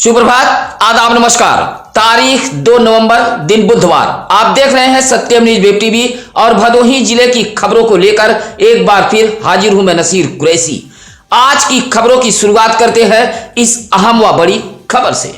सुप्रभात, आदाब, नमस्कार। तारीख 2 नवंबर, दिन बुधवार। आप देख रहे हैं सत्यम न्यूज वेब टीवी और भदोही जिले की खबरों को लेकर एक बार फिर हाजिर हूं मैं नसीर कुरैशी। आज की खबरों की शुरुआत करते हैं इस अहम व बड़ी खबर से।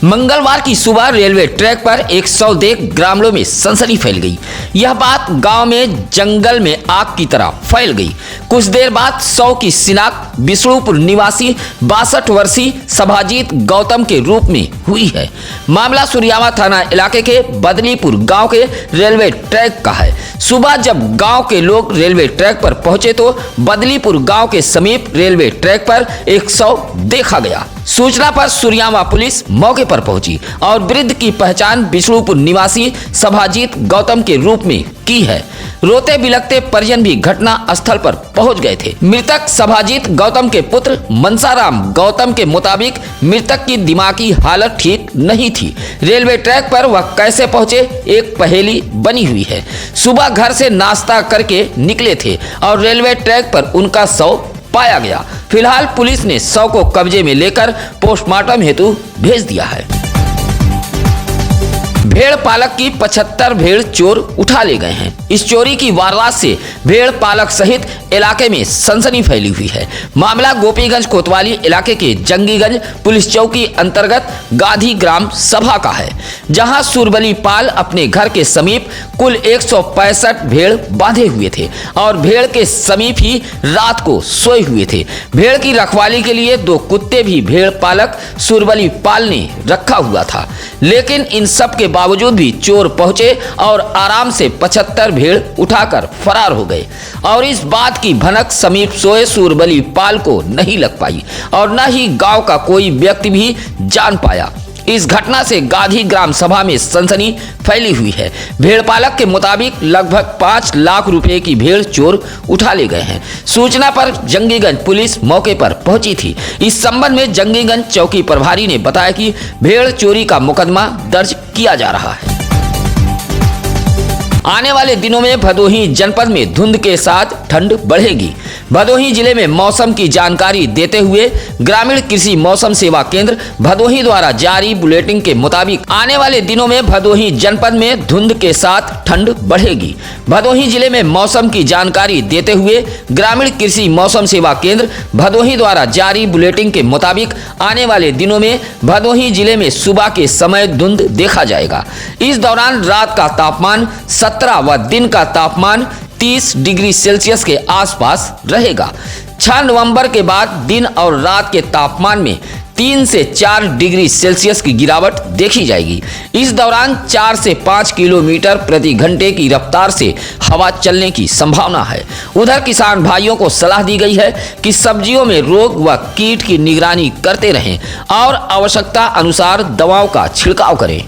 मंगलवार की सुबह रेलवे ट्रैक पर एक शवदेह ग्रामीणों में सनसनी फैल गई। यह बात गांव में जंगल में आग की तरह फैल गई। कुछ देर बाद शव की शिनाख्त विष्णुपुर निवासी 62 वर्षीय सभाजीत गौतम के रूप में हुई है। मामला सुरियावा थाना इलाके के बदलीपुर गांव के रेलवे ट्रैक का है। सुबह जब गांव के लोग रेलवे ट्रैक पर पहुंचे तो बदलीपुर गांव के समीप रेलवे ट्रैक पर एक शव देखा गया। सूचना पर सुरियावा पुलिस मौके पर पहुंची और वृद्ध की पहचान विष्णुपुर निवासी सभाजीत गौतम के रूप में की है। रोते बिलखते परिजन भी घटना स्थल पर पहुंच गए थे। मृतक सभाजीत गौतम के पुत्र मनसाराम गौतम के मुताबिक मृतक की दिमागी हालत ठीक नहीं थी। रेलवे ट्रैक पर वह कैसे पहुंचे, एक पहेली बनी हुई है। सुबह घर से नाश्ता करके निकले थे और रेलवे ट्रैक पर उनका शव पाया गया। फिलहाल पुलिस ने शव को कब्जे में लेकर पोस्टमार्टम हेतु भेज दिया है। भेड़ पालक की 75 भेड़ चोर उठा ले गए हैं। इस चोरी की वारदात से भेड़ पालक सहित इलाके में सनसनी फैली हुई है। मामला गोपीगंज कोतवाली इलाके के जंगीगंज पुलिस चौकी अंतर्गत गाधी ग्राम सभा का है, जहां सुरबली पाल अपने घर के समीप कुल 165 भेड़ बांधे हुए थे और भेड़ के समीप ही रात को सोए हुए थे। भेड़ की रखवाली के लिए 2 कुत्ते भी भेड़ पालक सुरबली पाल ने रखा हुआ था, लेकिन इन सब के बावजूद भी चोर पहुंचे और आराम से 75 भेड़ उठाकर फरार हो गए। और इस बात की भनक समीप सोए सुरबली पाल को नहीं लग पाई और न ही गांव का कोई व्यक्ति भी जान पाया। इस घटना से गाधी ग्राम सभा में सनसनी फैली हुई है। भेड़ पालक के मुताबिक लगभग 5 लाख रुपए की भेड़ चोर उठा ले गए हैं। सूचना पर जंगीगंज पुलिस मौके पर पहुंची थी। इस संबंध में जंगीगंज चौकी प्रभारी ने बताया कि भेड़ चोरी का मुकदमा दर्ज किया जा रहा है। आने वाले दिनों में भदोही जनपद में धुंध के साथ ठंड बढ़ेगी। भदोही जिले में मौसम की जानकारी देते हुए ग्रामीण कृषि मौसम सेवा केंद्र भदोही द्वारा जारी बुलेटिन के मुताबिक आने वाले दिनों में भदोही जनपद में धुंध के साथ ठंड बढ़ेगी। भदोही जिले में मौसम की जानकारी देते हुए ग्रामीण कृषि मौसम सेवा केंद्र भदोही द्वारा जारी बुलेटिन के मुताबिक आने वाले दिनों में भदोही जिले में सुबह के समय धुंध देखा जाएगा। इस दौरान रात का तापमान 17 व दिन का तापमान 30 डिग्री सेल्सियस के आसपास रहेगा। 6 नवंबर के बाद दिन और रात के तापमान में 3 से 4 डिग्री सेल्सियस की गिरावट देखी जाएगी। इस दौरान 4 से 5 किलोमीटर प्रति घंटे की रफ्तार से हवा चलने की संभावना है। उधर किसान भाइयों को सलाह दी गई है कि सब्जियों में रोग व कीट की निगरानी करते रहें और आवश्यकता अनुसार दवाओं का छिड़काव करें।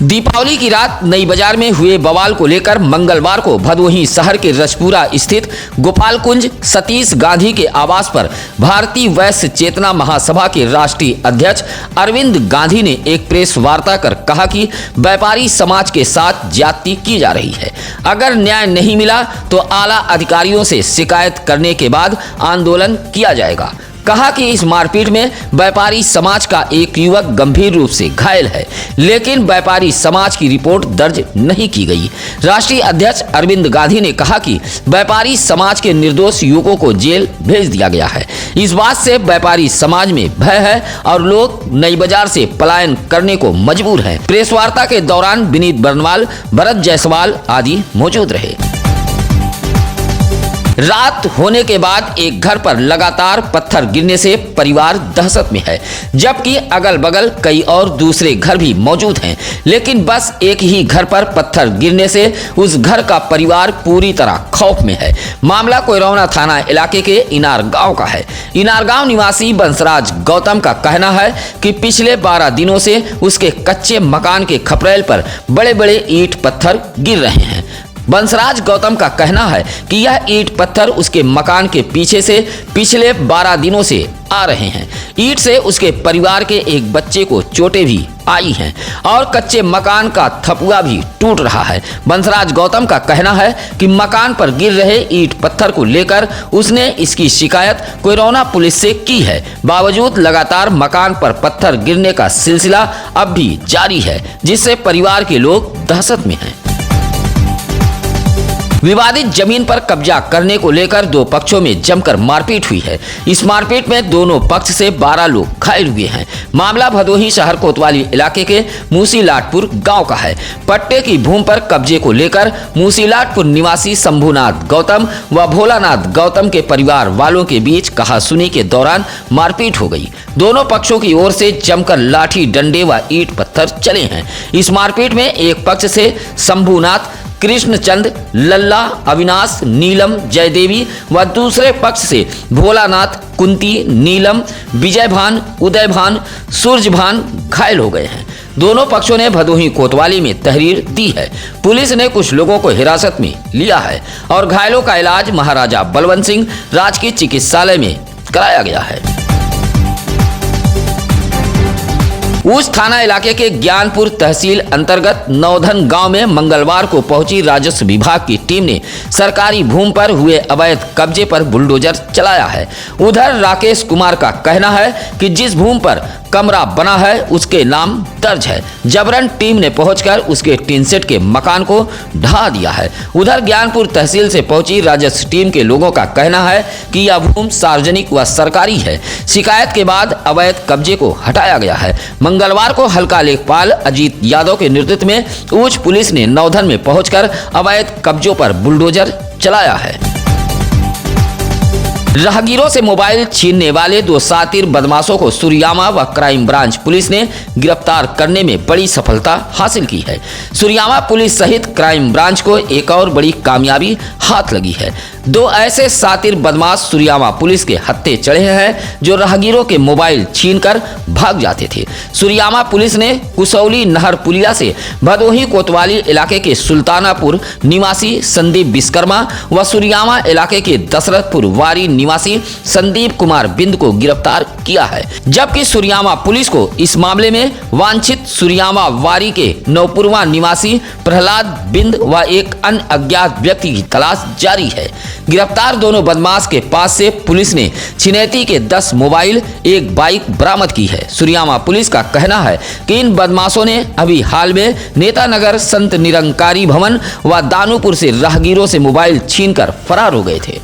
दीपावली की रात नई बाजार में हुए बवाल को लेकर मंगलवार को भदोही शहर के रजपुरा स्थित गोपाल कुंज सतीश गांधी के आवास पर भारतीय वैश्य चेतना महासभा के राष्ट्रीय अध्यक्ष अरविंद गांधी ने एक प्रेस वार्ता कर कहा कि व्यापारी समाज के साथ ज्यादती की जा रही है। अगर न्याय नहीं मिला तो आला अधिकारियों से शिकायत करने के बाद आंदोलन किया जाएगा। कहा कि इस मारपीट में व्यापारी समाज का एक युवक गंभीर रूप से घायल है, लेकिन व्यापारी समाज की रिपोर्ट दर्ज नहीं की गई। राष्ट्रीय अध्यक्ष अरविंद गांधी ने कहा कि व्यापारी समाज के निर्दोष युवकों को जेल भेज दिया गया है। इस बात से व्यापारी समाज में भय है और लोग नई बाजार से पलायन करने को मजबूर हैं। प्रेस वार्ता के दौरान विनीत बर्नवाल, भरत जायसवाल आदि मौजूद रहे। रात होने के बाद एक घर पर लगातार पत्थर गिरने से परिवार दहशत में है, जबकि अगल बगल कई और दूसरे घर भी मौजूद हैं, लेकिन बस एक ही घर पर पत्थर गिरने से उस घर का परिवार पूरी तरह खौफ में है। मामला कोयरौना थाना इलाके के इनार गांव का है। इनार गांव निवासी बंसराज गौतम का कहना है कि पिछले 12 दिनों से उसके कच्चे मकान के खपरेल पर बड़े बड़े ईंट पत्थर गिर रहे हैं। बंसराज गौतम का कहना है कि यह ईंट पत्थर उसके मकान के पीछे से पिछले 12 दिनों से आ रहे हैं। ईंट से उसके परिवार के एक बच्चे को चोटें भी आई हैं और कच्चे मकान का थपुआ भी टूट रहा है। बंसराज गौतम का कहना है कि मकान पर गिर रहे ईंट पत्थर को लेकर उसने इसकी शिकायत कोयरौना पुलिस से की है। बावजूद लगातार मकान पर पत्थर गिरने का सिलसिला अब भी जारी है, जिससे परिवार के लोग दहशत में हैं। विवादित जमीन पर कब्जा करने को लेकर दो पक्षों में जमकर मारपीट हुई है। इस मारपीट में दोनों पक्ष से 12 लोग घायल हुए हैं। मामला भदोही शहर कोतवाली इलाके के मूसीलाटपुर गांव का है। पट्टे की भूमि पर कब्जे को लेकर मूसीलाटपुर निवासी शंभुनाथ गौतम व भोलानाथ गौतम के परिवार वालों के बीच कहासुनी के दौरान मारपीट हो गई। दोनों पक्षों की ओर से जमकर लाठी, डंडे व ईंट पत्थर चले हैं। इस मारपीट में एक पक्ष से शंभुनाथ, कृष्णचंद, लल्ला, अविनाश, नीलम, जयदेवी व दूसरे पक्ष से भोलानाथ, कुंती, नीलम, विजयभान, उदयभान, सूरजभान घायल हो गए हैं। दोनों पक्षों ने भदोही कोतवाली में तहरीर दी है। पुलिस ने कुछ लोगों को हिरासत में लिया है और घायलों का इलाज महाराजा बलवंत सिंह राजकीय चिकित्सालय में कराया गया है। उस थाना इलाके के ज्ञानपुर तहसील अंतर्गत नौधन गांव में मंगलवार को पहुंची राजस्व विभाग की टीम ने सरकारी भूमि पर हुए अवैध कब्जे पर बुलडोजर चलाया है। उधर राकेश कुमार का कहना है कि जिस भूमि पर कमरा बना है उसके नाम दर्ज है। जबरन टीम ने पहुंचकर उसके टीन सेट के मकान को ढा दिया है। उधर ज्ञानपुर तहसील से पहुंची राजस्व टीम के लोगों का कहना है कि यह भूमि सार्वजनिक व सरकारी है। शिकायत के बाद अवैध कब्जे को हटाया गया है। मंगलवार को हल्का लेखपाल अजीत यादव के नेतृत्व में उच्च पुलिस ने नौधन में पहुंचकर अवैध कब्जों पर बुलडोजर चलाया है। राहगीरों से मोबाइल छीनने वाले 2 शातिर बदमाशों को सुरियामा व क्राइम ब्रांच पुलिस ने गिरफ्तार करने में बड़ी सफलता हासिल की है। सुरियामा पुलिस सहित क्राइम ब्रांच को एक और बड़ी कामयाबी हाथ लगी है। 2 ऐसे शातिर बदमाश सुरियामा पुलिस के हत्थे चढ़े हैं जो राहगीरों के मोबाइल छीनकर भाग जाते थे। सुरियामा पुलिस ने कुसौली नहर पुलिया से भदोही कोतवाली इलाके के सुल्तानापुर निवासी संदीप विश्वकर्मा व सुरियामा इलाके के दशरथपुर वारी निवासी संदीप कुमार बिंद को गिरफ्तार किया है, जबकि सुरियामा पुलिस को इस मामले में वांछित सुरियामा वारी के नौपुरवा निवासी प्रहलाद बिंद व एक अन्य अज्ञात व्यक्ति की तलाश जारी है। गिरफ्तार दोनों बदमाश के पास से पुलिस ने छिनैती के 10 मोबाइल, एक बाइक बरामद की है। सुरियामा पुलिस का कहना है कि इन बदमाशों ने अभी हाल में नेतानगर संत निरंकारी भवन व दानूपुर से राहगीरों से मोबाइल छीनकर फरार हो गए थे।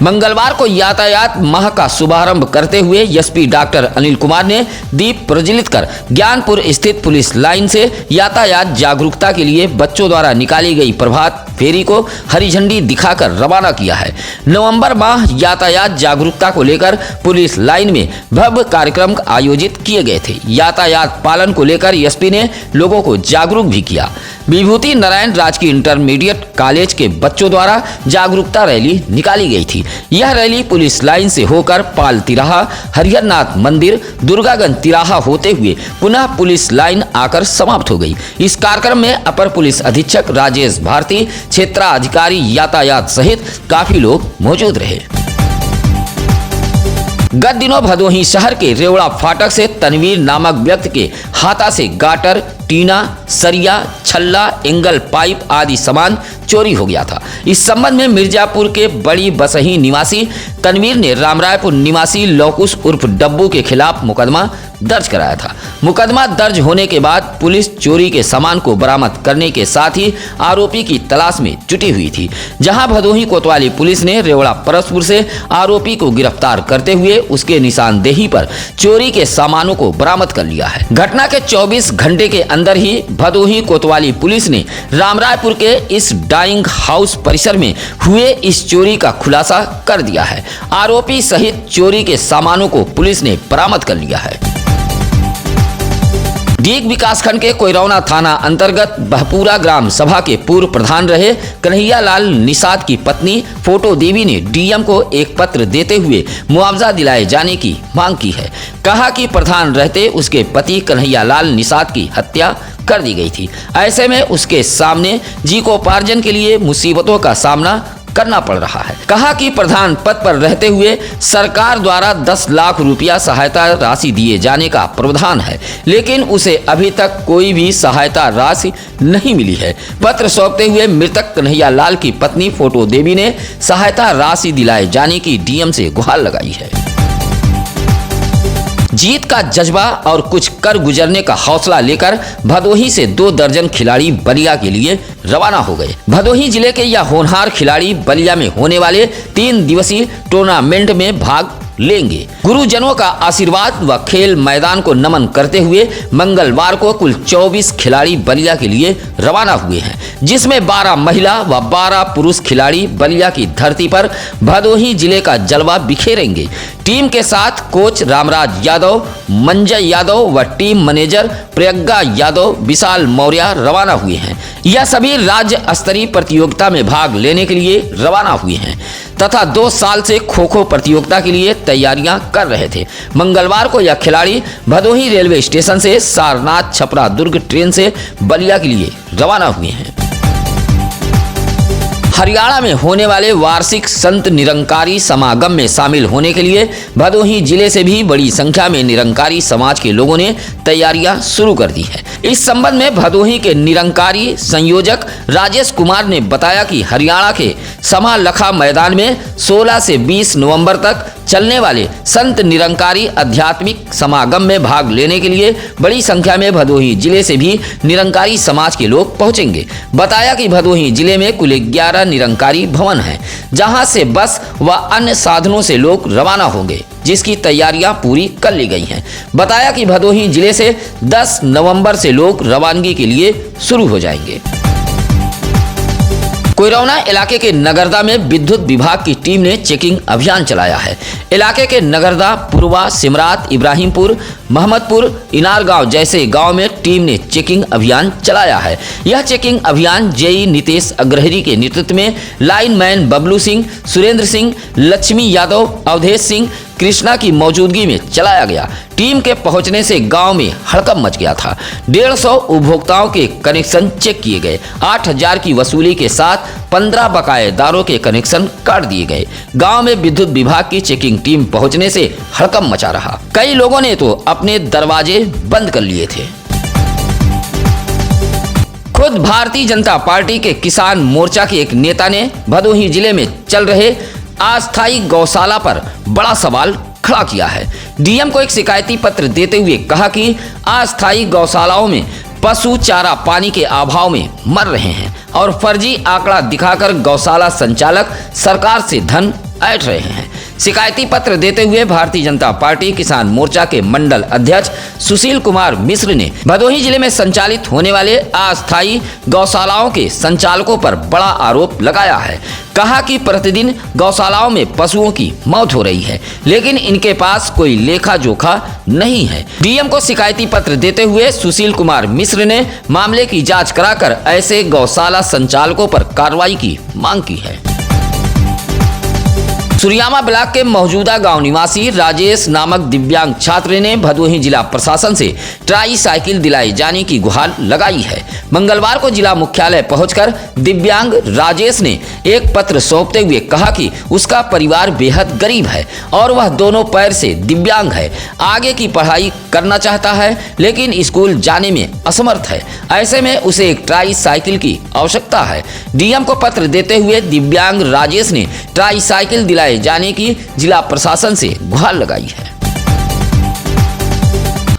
मंगलवार को यातायात माह का शुभारंभ करते हुए एसपी डॉक्टर अनिल कुमार ने दीप प्रज्वलित कर ज्ञानपुर स्थित पुलिस लाइन से यातायात जागरूकता के लिए बच्चों द्वारा निकाली गई प्रभात फेरी को हरी झंडी दिखाकर रवाना किया है। नवंबर माह यातायात जागरूकता को लेकर पुलिस लाइन में भव्य कार्यक्रम आयोजित किए गए थे। यातायात पालन को लेकर एसपी ने लोगों को जागरूक भी किया। विभूति नारायण राजकीय इंटरमीडिएट कॉलेज के बच्चों द्वारा जागरूकता रैली निकाली गई थी। यह रैली पुलिस लाइन से होकर पाल तिराहा, हरिहरनाथ मंदिर, दुर्गागंज तिराहा होते हुए पुनः पुलिस लाइन आकर समाप्त हो गई। इस कार्यक्रम में अपर पुलिस अधीक्षक राजेश भारती, क्षेत्राधिकारी यातायात सहित काफी लोग मौजूद रहे। गत दिनों भदोही शहर के रेवड़ा फाटक से तनवीर नामक व्यक्ति के हाथा से गाटर, टीना, सरिया, छल्ला, एंगल पाइप आदि सामान चोरी हो गया था। इस संबंध में मिर्जापुर के बड़ी बसही निवासी तनवीर ने रामरायपुर निवासी लौकुश उर्फ डब्बू के खिलाफ मुकदमा दर्ज कराया था। मुकदमा दर्ज होने के बाद पुलिस चोरी के सामान को बरामद करने के साथ ही आरोपी की तलाश में जुटी हुई थी। जहां भदोही कोतवाली पुलिस ने रेवड़ा परसपुर से आरोपी को गिरफ्तार करते हुए उसके निशानदेही पर चोरी के सामानों को बरामद कर लिया है। घटना के 24 घंटे के अंदर ही भदोही कोतवाली पुलिस ने रामरायपुर के इस डाइंग हाउस परिसर में हुए इस चोरी का खुलासा कर दिया है। आरोपी सहित चोरी के सामानों को पुलिस ने बरामद कर लिया है। डीग विकासखंड के कोयरौना थाना अंतर्गत बहपुरा ग्राम सभा के पूर्व प्रधान रहे कन्हैया लाल निषाद की पत्नी फोटो देवी ने डीएम को एक पत्र देते हुए मुआवजा दिलाए जाने की मांग की है। कहा कि प्रधान रहते उसके पति कन्हैया लाल निषाद की हत्या कर दी गई थी। ऐसे में उसके सामने जीविकोपार्जन के लिए मुसीबतों का सामना करना पड़ रहा है। कहा कि प्रधान पद पर रहते हुए सरकार द्वारा 10 लाख रुपया सहायता राशि दिए जाने का प्रावधान है, लेकिन उसे अभी तक कोई भी सहायता राशि नहीं मिली है। पत्र सौंपते हुए मृतक कन्हैया लाल की पत्नी फोटो देवी ने सहायता राशि दिलाए जाने की डीएम से गुहार लगाई है। जीत का जज्बा और कुछ कर गुजरने का हौसला लेकर भदोही से 2 दर्जन खिलाड़ी बलिया के लिए रवाना हो गए। भदोही जिले के यह होनहार खिलाड़ी बलिया में होने वाले 3 दिवसीय टूर्नामेंट में भाग लेंगे। गुरुजनों का आशीर्वाद व खेल मैदान को नमन करते हुए मंगलवार को कुल 24 खिलाड़ी बलिया के लिए रवाना हुए हैं, जिसमें 12 महिला व 12 पुरुष खिलाड़ी बलिया की धरती पर भदोही जिले का जलवा बिखेरेंगे। टीम के साथ कोच रामराज यादव, मंजय यादव व टीम मैनेजर प्रज्ञा यादव, विशाल मौर्य रवाना हुए हैं। यह सभी राज्य स्तरीय प्रतियोगिता में भाग लेने के लिए रवाना हुए हैं तथा 2 साल से खो खो प्रतियोगिता के लिए तैयारियां कर रहे थे। मंगलवार को यह खिलाड़ी भदोही रेलवे स्टेशन से सारनाथ छपरा दुर्ग ट्रेन से बलिया के लिए रवाना हुए हैं। हरियाणा में होने वाले वार्षिक संत निरंकारी समागम में शामिल होने के लिए भदोही जिले से भी बड़ी संख्या में निरंकारी समाज के लोगों ने तैयारियां शुरू कर दी है। इस संबंध में भदोही के निरंकारी संयोजक राजेश कुमार ने बताया कि हरियाणा के समा लखा मैदान में 16 से 20 नवंबर तक चलने वाले संत निरंकारी आध्यात्मिक समागम में भाग लेने के लिए बड़ी संख्या में भदोही जिले से भी निरंकारी समाज के लोग पहुंचेंगे। बताया कि भदोही जिले में कुल 11 निरंकारी भवन हैं, जहां से बस व अन्य साधनों से लोग रवाना होंगे, जिसकी तैयारियां पूरी कर ली गई हैं। बताया कि भदोही जिले से 10 नवंबर से लोग रवानगी के लिए शुरू हो जाएंगे। कोइरौना इलाके के नगरदा में विद्युत विभाग की टीम ने चेकिंग अभियान चलाया है। इलाके के नगरदा, पुरवा, सिमरात, इब्राहिमपुर, मोहम्मदपुर, इनार गांव जैसे गांव में टीम ने चेकिंग अभियान चलाया है। यह चेकिंग अभियान जेई नितेश अग्रहरी के नेतृत्व में लाइनमैन बबलू सिंह, सुरेंद्र सिंह, लक्ष्मी यादव, अवधेश सिंह, कृष्णा की मौजूदगी में चलाया गया। टीम के पहुंचने से गांव में हड़कंप मच गया था। 150 उपभोक्ताओं के कनेक्शन चेक किए गए। 8000 की वसूली के साथ 15 बकायेदारों के कनेक्शन काट दिए गए। गांव में विद्युत विभाग की चेकिंग टीम पहुंचने से हड़कंप मचा रहा। कई लोगों ने तो अपने दरवाजे बंद कर लिए थे। खुद भारतीय जनता पार्टी के किसान मोर्चा के एक नेता ने भदोही जिले में चल रहे अस्थायी गौशाला पर बड़ा सवाल खड़ा किया है। डीएम को एक शिकायती पत्र देते हुए कहा कि अस्थायी गौशालाओं में पशु चारा पानी के अभाव में मर रहे हैं और फर्जी आंकड़ा दिखाकर गौशाला संचालक सरकार से धन ऐंठ रहे हैं। शिकायती पत्र देते हुए भारतीय जनता पार्टी किसान मोर्चा के मंडल अध्यक्ष सुशील कुमार मिश्र ने भदोही जिले में संचालित होने वाले अस्थायी गौशालाओं के संचालकों पर बड़ा आरोप लगाया है। कहा कि प्रतिदिन गौशालाओं में पशुओं की मौत हो रही है, लेकिन इनके पास कोई लेखा जोखा नहीं है। डीएम को शिकायती पत्र देते हुए सुशील कुमार मिश्र ने मामले की जांच कराकर ऐसे गौशाला संचालकों पर कार्रवाई की मांग की है। सुरियामा ब्लॉक के मौजूदा गांव निवासी राजेश नामक दिव्यांग छात्र ने भदोही जिला प्रशासन से ट्राई साइकिल दिलाए जाने की गुहार लगाई है। मंगलवार को जिला मुख्यालय पहुंचकर दिव्यांग राजेश ने एक पत्र सौंपते हुए कहा कि उसका परिवार बेहद गरीब है और वह दोनों पैर से दिव्यांग है। आगे की पढ़ाई करना चाहता है, लेकिन स्कूल जाने में असमर्थ है। ऐसे में उसे एक ट्राई साइकिल की आवश्यकता है। डीएम को पत्र देते हुए दिव्यांग राजेश ने ट्राई साइकिल दिलाए जाने की जिला प्रशासन से गुहार लगाई है।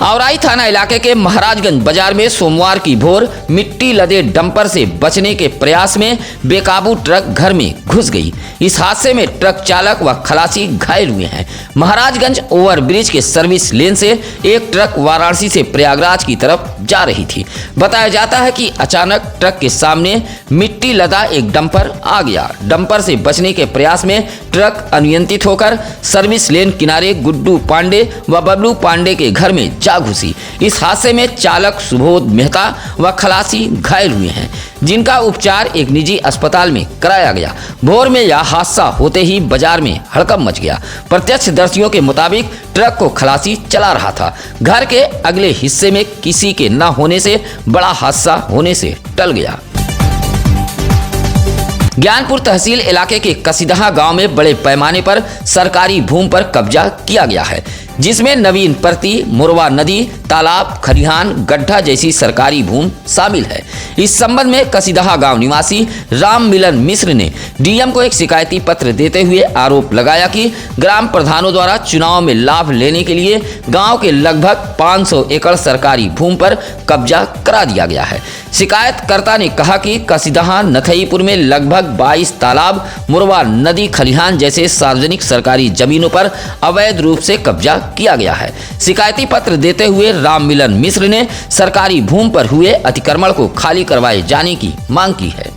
औराई थाना इलाके के महाराजगंज बाजार में सोमवार की भोर मिट्टी लदे डंपर से बचने के प्रयास में बेकाबू ट्रक घर में घुस गई। इस हादसे में ट्रक चालक व खलासी घायल हुए हैं। महाराजगंज ओवरब्रिज के सर्विस लेन से एक ट्रक वाराणसी से प्रयागराज की तरफ जा रही थी। बताया जाता है कि अचानक ट्रक के सामने मिट्टी लदा एक डंपर आ गया। डंपर से बचने के प्रयास में ट्रक अनियंत्रित होकर सर्विस लेन किनारे गुड्डू पांडे व बबलू पांडे के घर में जा घुसी। इस हादसे में चालक सुबोध मेहता व खलासी घायल हुए हैं, जिनका उपचार एक निजी अस्पताल में कराया गया। भोर में यह हादसा होते ही बाजार में हड़कंप मच गया। प्रत्यक्षदर्शियों के मुताबिक ट्रक को खलासी चला रहा था। घर के अगले हिस्से में किसी के न होने से बड़ा हादसा होने से टल गया। ज्ञानपुर तहसील इलाके के कसीदहा गांव में बड़े पैमाने पर सरकारी भूमि पर कब्जा किया गया है, जिसमें नवीन प्रति, मुरवा नदी, तालाब, खलिहान, गड्ढा जैसी सरकारी भूमि शामिल है। इस संबंध में कसीदहा गांव निवासी राम मिलन मिश्र ने डीएम को एक शिकायती पत्र देते हुए आरोप लगाया कि ग्राम प्रधानों द्वारा चुनाव में लाभ लेने के लिए गांव के लगभग 500 एकड़ सरकारी भूमि पर कब्जा करा दिया गया है। शिकायतकर्ता ने कहा कि कसीदहा नथईपुर में लगभग 22 तालाब, मुरवा नदी, खलिहान जैसे सार्वजनिक सरकारी जमीनों पर अवैध रूप से कब्जा किया गया है। शिकायती पत्र देते हुए राम मिलन मिश्र ने सरकारी भूमि पर हुए अतिक्रमण को खाली करवाए जाने की मांग की है।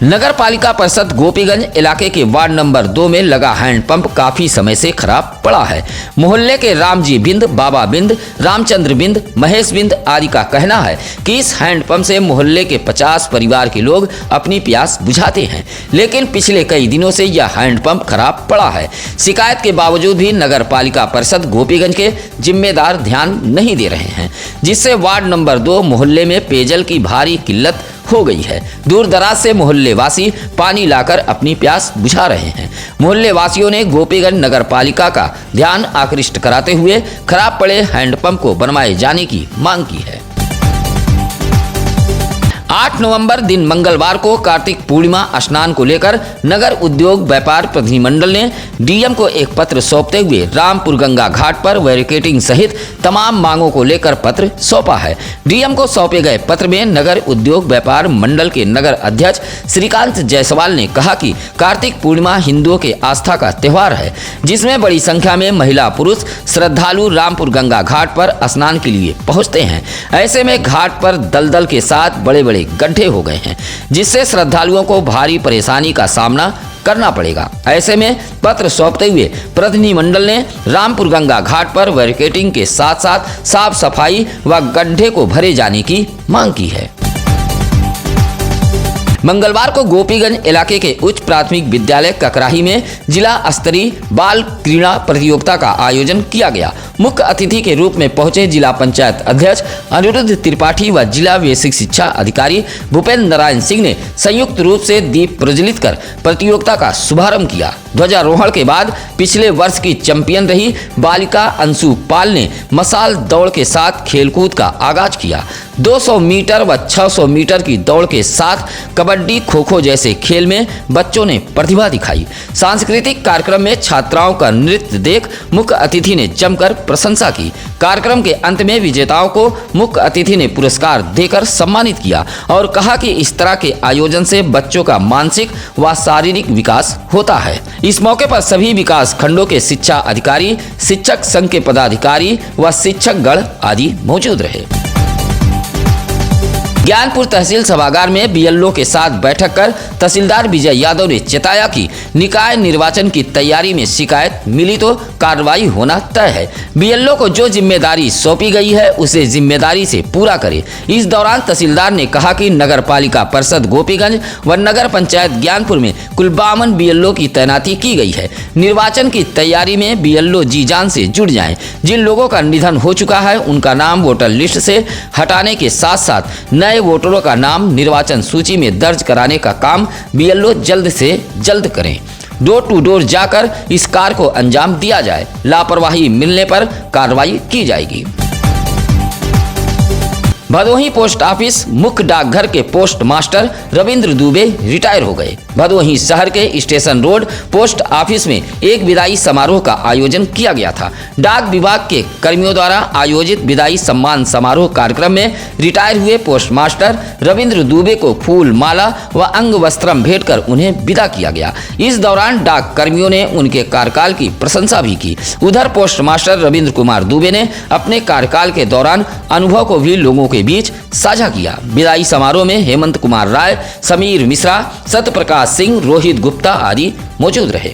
नगर पालिका परिषद गोपीगंज इलाके के वार्ड नंबर 2 में लगा हैंडपंप काफी समय से खराब पड़ा है। मोहल्ले के रामजी बिंद, बाबा बिंद, रामचंद्र बिंद, महेश बिंद आदि का कहना है कि इस हैंडपंप से मोहल्ले के 50 परिवार के लोग अपनी प्यास बुझाते हैं, लेकिन पिछले कई दिनों से यह हैंडपंप खराब पड़ा है। शिकायत के बावजूद भी नगर पालिका परिषद गोपीगंज के जिम्मेदार ध्यान नहीं दे रहे हैं, जिससे वार्ड नंबर 2 मोहल्ले में पेयजल की भारी किल्लत हो गई है। दूर दराज से मोहल्ले वासी पानी लाकर अपनी प्यास बुझा रहे हैं। मोहल्ले वासियों ने गोपीगंज नगर पालिका का ध्यान आकृष्ट कराते हुए खराब पड़े हैंडपंप को बनवाए जाने की मांग की है। 8 नवंबर दिन मंगलवार को कार्तिक पूर्णिमा स्नान को लेकर नगर उद्योग व्यापार प्रतिनिधिमंडल ने डीएम को एक पत्र सौंपते हुए रामपुर गंगा घाट पर बैरिकेडिंग सहित तमाम मांगों को लेकर पत्र सौंपा है। डीएम को सौंपे गए पत्र में नगर उद्योग व्यापार मंडल के नगर अध्यक्ष श्रीकांत जायसवाल ने कहा कि कार्तिक पूर्णिमा हिंदुओं के आस्था का त्योहार है, जिसमें बड़ी संख्या में महिला पुरुष श्रद्धालु रामपुर गंगा घाट पर स्नान के लिए पहुंचते हैं। ऐसे में घाट पर दलदल के साथ बड़े बड़े गड्ढे हो गए हैं, जिससे श्रद्धालुओं को भारी परेशानी का सामना करना पड़ेगा। ऐसे में पत्र सौंपते हुए प्रतिनिधिमंडल ने रामपुर गंगा घाट पर बैरिकेडिंग के साथ साथ साफ सफाई व गड्ढे को भरे जाने की मांग की है। मंगलवार को गोपीगंज इलाके के उच्च प्राथमिक विद्यालय ककराही में जिला स्तरीय बाल क्रीड़ा प्रतियोगिता का आयोजन किया गया। मुख्य अतिथि के रूप में पहुंचे जिला पंचायत अध्यक्ष अनिरुद्ध त्रिपाठी व जिला बेसिक शिक्षा अधिकारी भूपेंद्र नारायण सिंह ने संयुक्त रूप से दीप प्रज्वलित कर प्रतियोगिता का शुभारंभ किया। ध्वजारोहण के बाद पिछले वर्ष की चैंपियन रही बालिका अंशु पाल ने मसाल दौड़ के साथ खेलकूद का आगाज किया। 200 मीटर व 600 मीटर की दौड़ के साथ कबड्डी, खो खो जैसे खेल में बच्चों ने प्रतिभा दिखाई। सांस्कृतिक कार्यक्रम में छात्राओं का नृत्य देख मुख्य अतिथि ने जमकर प्रशंसा की। कार्यक्रम के अंत में विजेताओं को मुख्य अतिथि ने पुरस्कार देकर सम्मानित किया और कहा कि इस तरह के आयोजन से बच्चों का मानसिक व शारीरिक विकास होता है। इस मौके पर सभी विकास खंडों के शिक्षा अधिकारी, शिक्षक संघ के पदाधिकारी व शिक्षकगण आदि मौजूद रहे। ज्ञानपुर तहसील सभागार में बीएलओ के साथ बैठक कर तहसीलदार विजय यादव ने चेताया कि निकाय निर्वाचन की तैयारी में शिकायत मिली तो कार्रवाई होना तय है। बीएलओ को जो जिम्मेदारी सौंपी गई है उसे जिम्मेदारी से पूरा करे। इस दौरान तहसीलदार ने कहा कि नगर पालिका परिषद गोपीगंज व नगर पंचायत ज्ञानपुर में कुल 52 बीएलओ की तैनाती की गई है। निर्वाचन की तैयारी में बीएलओ जी जान से जुड़ जाएं। जिन लोगों का निधन हो चुका है उनका नाम वोटर लिस्ट से हटाने के साथ साथ नए वोटरों का नाम निर्वाचन सूची में दर्ज कराने का काम बीएलओ जल्द से जल्द करें। डोर टू डोर जाकर इस कार्य को अंजाम दिया जाए। लापरवाही मिलने पर कार्रवाई की जाएगी। भदोही पोस्ट ऑफिस मुख्य डाकघर के post master Ravindra Dubey retire हो गए। भदोही शहर के स्टेशन रोड पोस्ट ऑफिस में एक विदाई समारोह का आयोजन किया गया था। डाक विभाग के कर्मियों द्वारा आयोजित विदाई सम्मान समारोह कार्यक्रम में रिटायर हुए पोस्ट मास्टर रविंद्र दुबे को फूल माला व अंग वस्त्रम भेंट कर उन्हें विदा किया गया। इस दौरान डाक कर्मियों ने उनके कार्यकाल की प्रशंसा भी की। उधर पोस्ट मास्टर रविंद्र कुमार दुबे ने अपने कार्यकाल के दौरान अनुभव को भी लोगों के बीच साझा किया। विदाई समारोह में हेमंत कुमार राय, समीर मिश्रा, सत्यप्रकाश सिंह, रोहित गुप्ता आदि मौजूद रहे।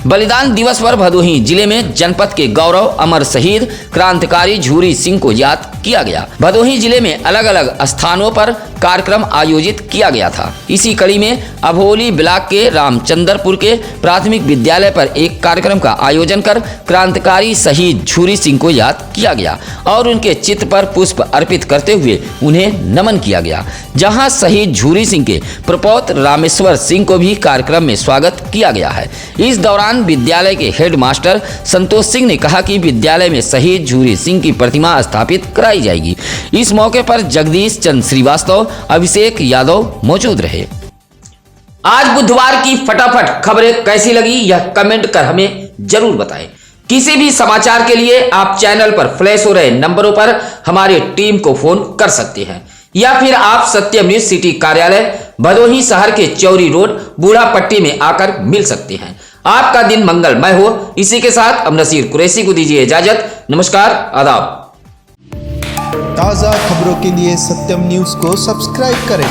बलिदान दिवस पर भदोही जिले में जनपद के गौरव अमर शहीद क्रांतिकारी झूरी सिंह को याद किया गया। भदोही जिले में अलग अलग स्थानों पर कार्यक्रम आयोजित किया गया था। इसी कड़ी में अभोली ब्लॉक के रामचंद्रपुर के प्राथमिक विद्यालय पर एक कार्यक्रम का आयोजन कर क्रांतिकारी शहीद झूरी सिंह को याद किया गया और उनके चित्र पर पुष्प अर्पित करते हुए उन्हें नमन किया गया, जहां शहीद झूरी सिंह के प्रपौत्र रामेश्वर सिंह को भी कार्यक्रम में स्वागत किया गया है। इस दौरान विद्यालय के हेड मास्टर संतोष सिंह ने कहा कि विद्यालय में शहीद झूरी सिंह की प्रतिमा स्थापित कराई जाएगी। इस मौके पर जगदीश चंद्र श्रीवास्तव, अभिषेक यादव मौजूद रहे। आज बुधवार की फटाफट खबरें कैसी लगी यह कमेंट कर हमें जरूर बताएं। किसी भी समाचार के लिए आप चैनल पर फ्लैश हो रहे नंबरों पर हमारी टीम को फोन कर सकते हैं या फिर आप सत्यम न्यूज सिटी कार्यालय भदोही शहर के चौरी रोड बूढ़ा पट्टी में आकर मिल सकते हैं। आपका दिन मंगलमय हो। इसी के साथ अब नसीर कुरैशी को दीजिए इजाजत। नमस्कार, आदाब। ताज़ा खबरों के लिए सत्यम न्यूज़ को सब्सक्राइब करें